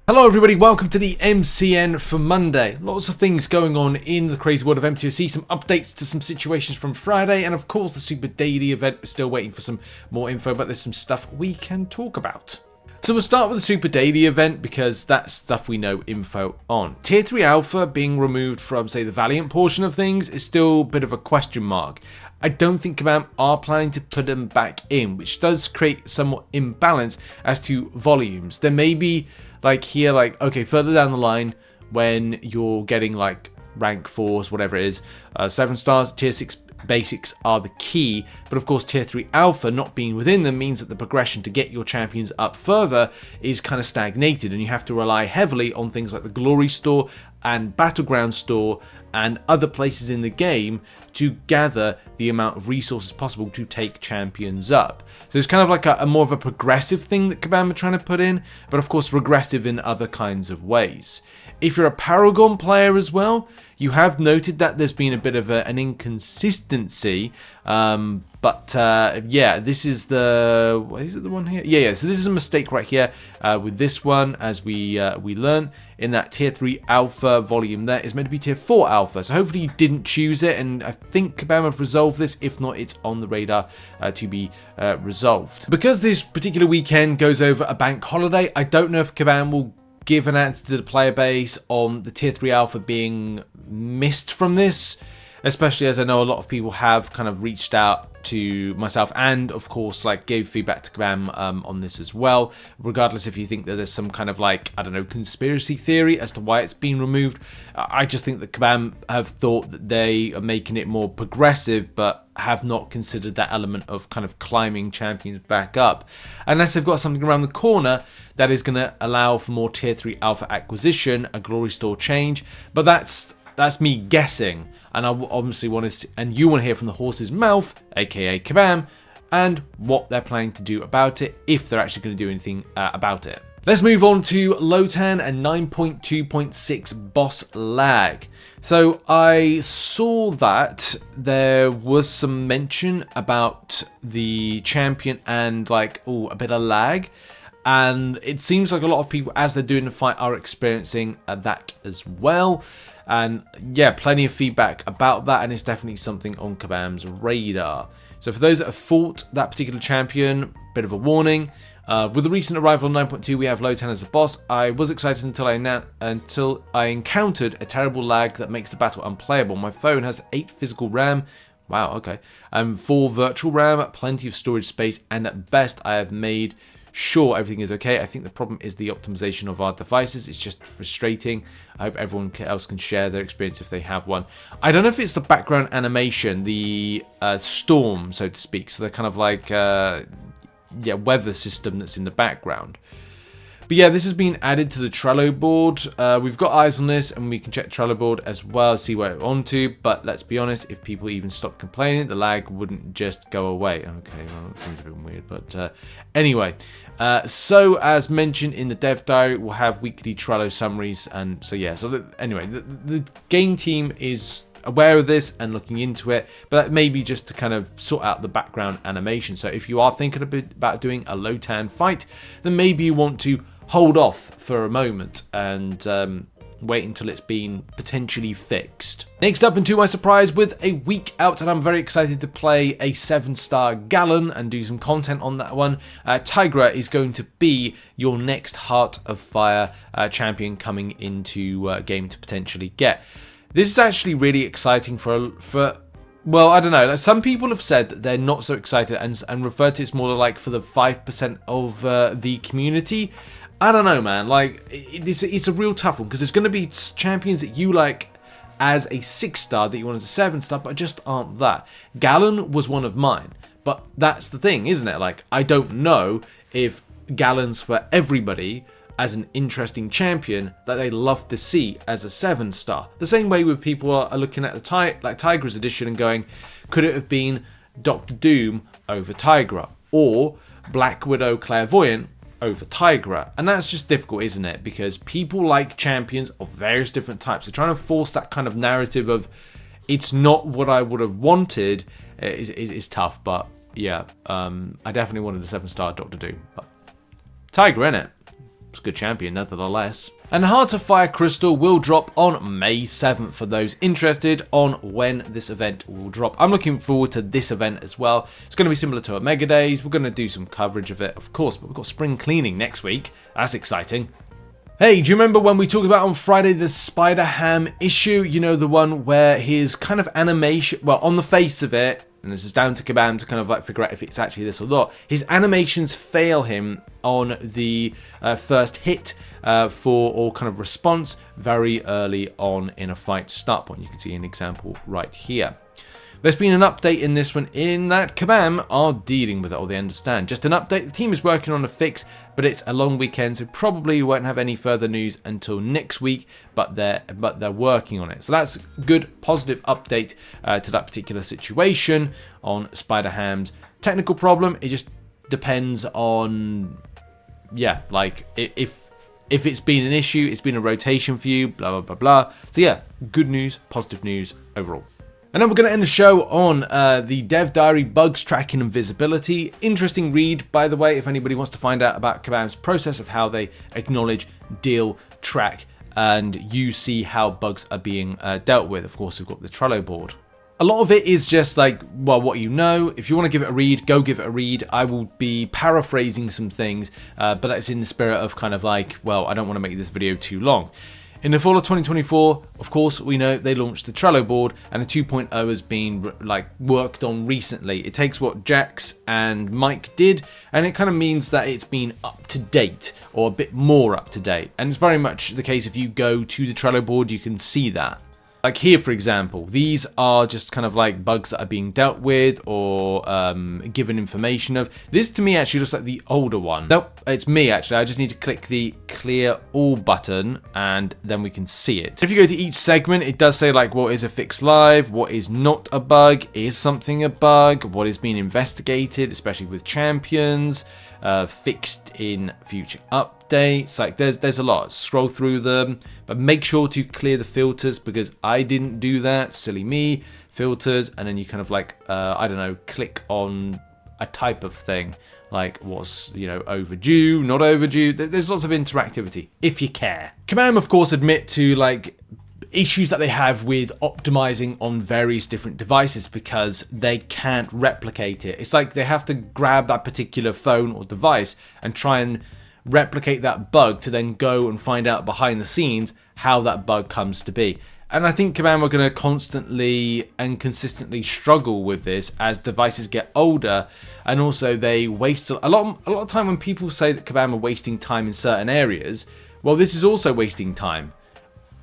Hello everybody, welcome to the MCN for Monday. Lots of things going on in the crazy world of MCOC, some updates to some situations from Friday, and of course the Super Daily event. We're still waiting for some more info, but there's some stuff we can talk about. So we'll start with the Super Daily event because that's stuff we know info on. Tier 3 Alpha being removed from, say, the Valiant portion of things is still a bit of a question mark. I don't think Kabam are planning to put them back in, which does create somewhat imbalance as to volumes. There may be okay, further down the line when you're getting like rank 4s, whatever it is, 7 stars, tier 6 basics are the key, but of course tier 3 alpha not being within them means that the progression to get your champions up further is kind of stagnated, and you have to rely heavily on things like the glory store and Battlegrounds store and other places in the game to gather the amount of resources possible to take champions up. So it's kind of like a more of a progressive thing that Kabam are trying to put in, but of course regressive in other kinds of ways. If you're a Paragon player as well, you have noted that there's been a bit of an inconsistency, yeah, this is the, is it the one here? Yeah, so this is a mistake right here with this one, as we learn in that tier 3 alpha volume there is meant to be tier 4 alpha, so hopefully you didn't choose it, and I think Kabam have resolved this. If not, it's on the radar to be resolved. Because this particular weekend goes over a bank holiday, I don't know if Kabam will give an answer to the player base on the tier 3 alpha being missed from this, especially as I know a lot of people have kind of reached out to myself and of course like gave feedback to Kabam on this as well, regardless if you think that there's some kind of like, I don't know, conspiracy theory as to why it's been removed. I just think that Kabam have thought that they are making it more progressive, but have not considered that element of kind of climbing champions back up, unless they've got something around the corner that is going to allow for more tier 3 alpha acquisition, a glory store change, but that's me guessing, and I obviously want to, and you want to hear from the horse's mouth, aka Kabam, and what they're planning to do about it, if they're actually going to do anything about it. Let's move on to Lotan and 9.2.6 boss lag. So I saw that there was some mention about the champion and like, a bit of lag. And it seems like a lot of people, as they're doing the fight, are experiencing that as well. And yeah, plenty of feedback about that, and it's definitely something on Kabam's radar. So for those that have fought that particular champion, bit of a warning. With the recent arrival on 9.2, we have Lotan as a boss. I was excited until I encountered a terrible lag that makes the battle unplayable. My phone has 8 physical RAM. Wow, okay. And 4 virtual RAM, plenty of storage space, and at best I have made sure everything is okay. I think the problem is the optimization of our devices. It's just frustrating. I hope everyone else can share their experience if they have one. I don't know if it's the background animation, the storm, so to speak. So they're kind of like, weather system that's in the background. But yeah, this has been added to the Trello board. We've got eyes on this, and we can check Trello board as well, see where it's on to. But let's be honest, if people even stop complaining, the lag wouldn't just go away. Okay, well, that seems a bit weird. But anyway, so as mentioned in the dev diary, we'll have weekly Trello summaries. And so yeah, so anyway, the game team is aware of this and looking into it, but that may be just to kind of sort out the background animation. So if you are thinking a bit about doing a Lotan fight, then maybe you want to hold off for a moment and wait until it's been potentially fixed. Next up, and to my surprise, with a week out, and I'm very excited to play a 7-star Galan and do some content on that one, Tigra is going to be your next Heart of Fire champion coming into game to potentially get. This is actually really exciting for well, I don't know. Like, some people have said that they're not so excited and refer to it more like for the 5% of the community. I don't know, man. Like, it's a real tough one because there's going to be champions that you like as a 6-star that you want as a 7-star, but just aren't that. Galan was one of mine, but that's the thing, isn't it? Like, I don't know if Galan's for everybody as an interesting champion that they love to see as a 7-star. The same way with people are looking at the Tigra's edition and going, could it have been Dr. Doom over Tigra, or Black Widow Clairvoyant over Tigra? And that's just difficult, isn't it? Because people like champions of various different types. They're trying to force that kind of narrative of it's not what I would have wanted is tough. But yeah, I definitely wanted a 7-star Dr. Doom. But Tigra, innit? it's a good champion nevertheless. And Heart of Fire Crystal will drop on May 7th for those interested on when this event will drop. I'm looking forward to this event as well. It's going to be similar to our Mega Days. We're going to do some coverage of it, of course, but we've got spring cleaning next week. That's exciting. Hey, do you remember when we talked about on Friday the SpiderHam issue? You know, the one where his kind of animation, well, on the face of it, and this is down to Kabam to kind of like figure out if it's actually this or not, his animations fail him on the first hit or kind of response very early on in a fight start point. You can see an example right here. There's been an update in this one in that Kabam are dealing with it, or they understand. Just an update, the team is working on a fix, but it's a long weekend, so probably won't have any further news until next week, but they're working on it. So that's a good, positive update to that particular situation on SpiderHam's technical problem. It just depends on, yeah, like if it's been an issue, it's been a rotation for you, blah, blah, blah, blah. So yeah, good news, positive news overall. And then we're going to end the show on the Dev Diary bugs tracking and visibility. Interesting read, by the way, if anybody wants to find out about Kabam's process of how they acknowledge, deal, track, and you see how bugs are being dealt with. Of course, we've got the Trello board. A lot of it is just like, well, what you know. If you want to give it a read, go give it a read. I will be paraphrasing some things, but that's in the spirit of kind of like, well, I don't want to make this video too long. In the fall of 2024, of course, we know they launched the Trello board, and the 2.0 has been like worked on recently. It takes what Jax and Mike did, and it kind of means that it's been up to date, or a bit more up to date. And it's very much the case if you go to the Trello board, you can see that. Like here, for example, these are just kind of like bugs that are being dealt with or given information of. This to me actually looks like the older one. Nope, it's me actually. I just need to click the clear all button and then we can see it. So if you go to each segment, it does say like what is a fix live, what is not a bug, is something a bug, what is being investigated, especially with champions, fixed in future updates. Like there's a lot. Scroll through them, but make sure to clear the filters because I didn't do that. Silly me. Filters, and then you kind of like I don't know, click on a type of thing like what's, you know, overdue, not overdue. There's lots of interactivity if you care. Kabam of course admit to like issues that they have with optimizing on various different devices because they can't replicate it. It's like they have to grab that particular phone or device and try and replicate that bug to then go and find out behind the scenes how that bug comes to be. And I think Kabam are going to constantly and consistently struggle with this as devices get older, and also they waste a lot of time. When people say that Kabam are wasting time in certain areas, well, this is also wasting time.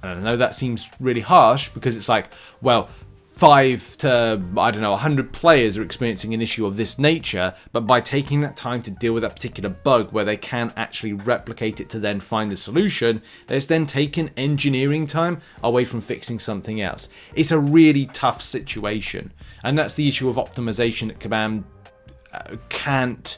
And I know that seems really harsh because it's like, well, 5 to, I don't know, 100 players are experiencing an issue of this nature, but by taking that time to deal with that particular bug where they can actually replicate it to then find the solution, there's then taken engineering time away from fixing something else. It's a really tough situation, and that's the issue of optimization that Kabam can't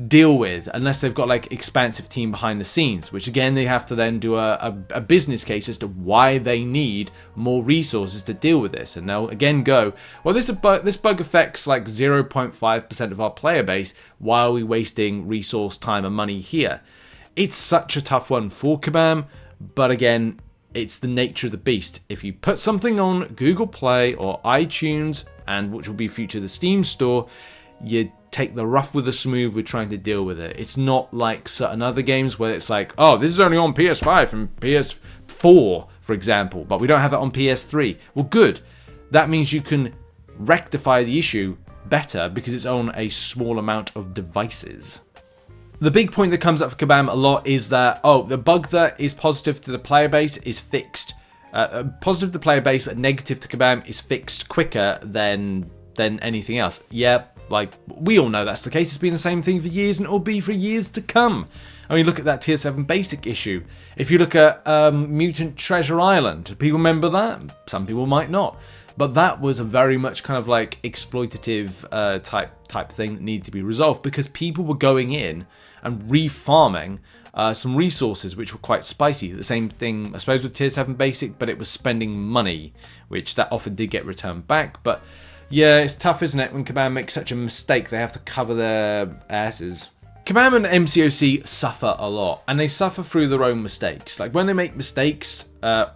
deal with unless they've got like expansive team behind the scenes, which again they have to then do a business case as to why they need more resources to deal with this. And they'll again go, well, this bug affects like 0.5% of our player base, why are we wasting resource, time and money here? It's such a tough one for Kabam, but again, it's the nature of the beast. If you put something on Google Play or iTunes, and which will be future the Steam store, you take the rough with the smooth with trying to deal with it. It's not like certain other games where it's like, oh, this is only on PS5 and PS4, for example, but we don't have it on PS3. Well, good. That means you can rectify the issue better because it's on a small amount of devices. The big point that comes up for Kabam a lot is that, oh, the bug that is positive to the player base is fixed. Positive to the player base, but negative to Kabam is fixed quicker than anything else. Yep. Like, we all know that's the case. It's been the same thing for years and it will be for years to come. I mean, look at that Tier 7 basic issue. If you look at Mutant Treasure Island, people remember that? Some people might not. But that was a very much kind of like exploitative type thing that needed to be resolved because people were going in and refarming some resources which were quite spicy. The same thing, I suppose, with Tier 7 basic, but it was spending money, which that often did get returned back. But yeah, it's tough, isn't it? When Kabam makes such a mistake, they have to cover their asses. Kabam and MCOC suffer a lot, and they suffer through their own mistakes. Like when they make mistakes,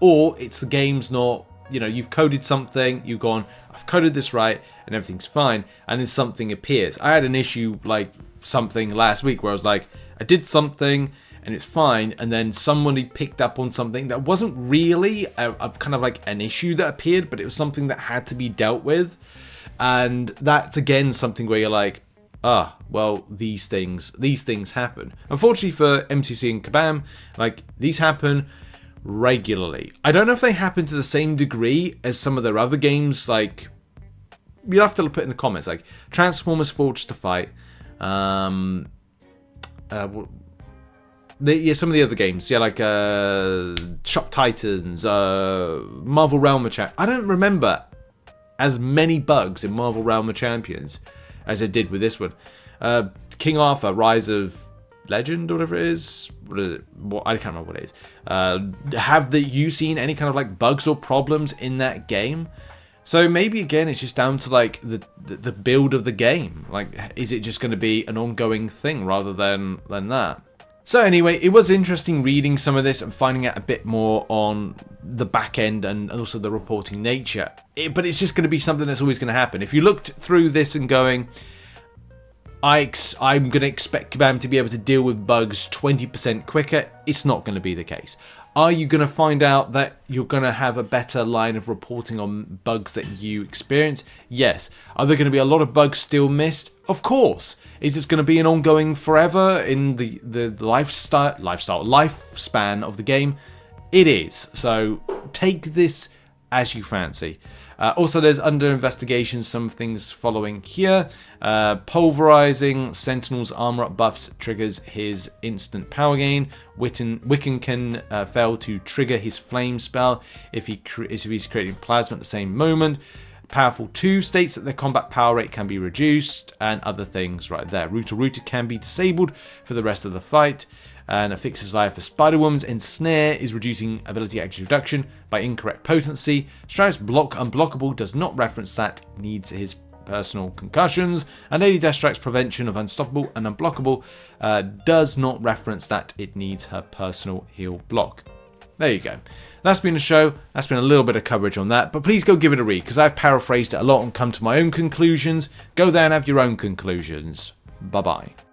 or it's the game's not, you know, you've coded something, you've gone, I've coded this right, and everything's fine, and then something appears. I had an issue like something last week where I was like, I did something, and it's fine, and then somebody picked up on something that wasn't really a kind of like an issue that appeared, but it was something that had to be dealt with. And that's again something where you're like, well, these things happen. Unfortunately for MCC and Kabam, like, these happen regularly. I don't know if they happen to the same degree as some of their other games, like, you'll have to put in the comments, like Transformers Forged to Fight, some of the other games, yeah, like Shop Titans, Marvel Realm of Champions. I don't remember as many bugs in Marvel Realm of Champions as I did with this one. King Arthur, Rise of Legend, or whatever it is. What is it? I can't remember what it is. Have you seen any kind of like bugs or problems in that game? So maybe again it's just down to like the build of the game. Like, is it just going to be an ongoing thing rather than that? So anyway, it was interesting reading some of this and finding out a bit more on the back end and also the reporting nature. But it's just going to be something that's always going to happen. If you looked through this and going, I'm going to expect Kabam to be able to deal with bugs 20% quicker, it's not going to be the case. Are you going to find out that you're going to have a better line of reporting on bugs that you experience? Yes. Are there going to be a lot of bugs still missed? Of course. Is this going to be an ongoing forever in the lifespan of the game? It is. So take this as you fancy. Also, there's under investigation some things following here. Pulverizing Sentinel's armor up buffs triggers his instant power gain. Wiccan can fail to trigger his flame spell if he's creating plasma at the same moment. Powerful 2 states that their combat power rate can be reduced, and other things right there. Rooter can be disabled for the rest of the fight, and a fixes life for Spider-Woman's Ensnare is reducing ability X reduction by incorrect potency. Stripe's block unblockable does not reference that, needs his personal concussions, and Lady Deathstrike's prevention of unstoppable and unblockable does not reference that, it needs her personal heal block. There you go. That's been a show. That's been a little bit of coverage on that. But please go give it a read, because I've paraphrased it a lot and come to my own conclusions. Go there and have your own conclusions. Bye-bye.